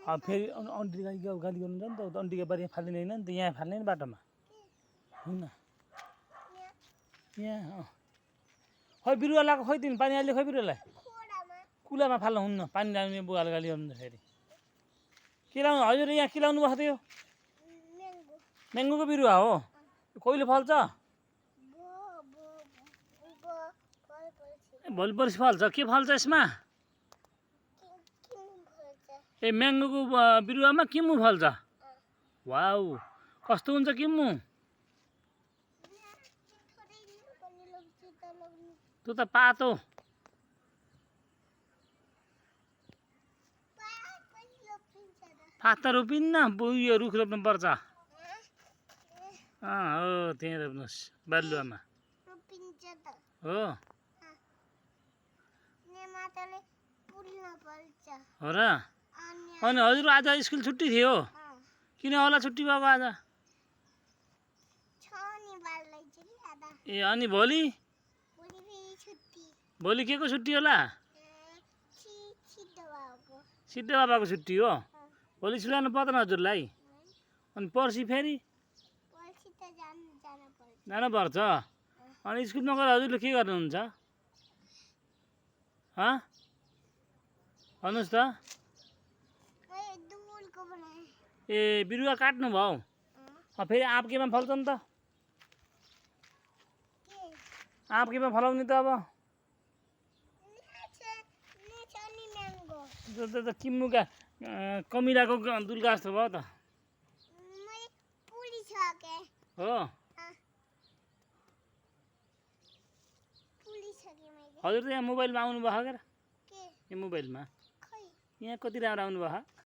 फेरि अन्टी गाली गर्नुहुन्छ नि त अन्टीको बारीमा फाल्दिने होइन नि त यहाँ फाल्ने नि बाटोमा हुन्न यहाँ खै बिरुवा लगाएको खै तिमी पानी हाल्यो खै बिरुवालाई कुलामा फाल्नु हुन्न पानी लाउने बुवाले गाली गर्नुहुन्छ फेरि के लाउनु हजुर यहाँ के लाउनु भएको थियो म्याङ्गोको बिरुवा हो कहिले फल्छ भोलि पर्सि फल्छ के फल्छ यसमा ए म्याङ्गोको बिरुवामा किम्मु फल्छ वाउ कस्तो हुन्छ किम्मु त्यो त पातो पात त रोपिन्न उयो रुख रोप्नु पर्छ हो त्यहीँ रोप्नुहोस् बालुवामा हो हो र अनि हजुर आज स्कुल छुट्टी थियो किन होला छुट्टी भएको आज ए अनि भोलि भोलि के को छुट्टी होला सिद्ध बाबाको छुट्टी हो भोलि स्कुल जानु पर्दैन हजुरलाई अनि पर्सि फेरि जानुपर्छ अनि स्कुलमा गएर हजुरले के गर्नुहुन्छ भन्नुहोस् त ए बिरुवा काट्नु भयो फेरि आँप केमा फल्छ नि त आँप केमा फलाउने त अब त किम्मुका कमिलाको दुल्गा जस्तो भयो त हो हजुर त यहाँ मोबाइलमा आउनु भयो क्या यो मोबाइलमा यहाँ कति राम्रो आउनु भयो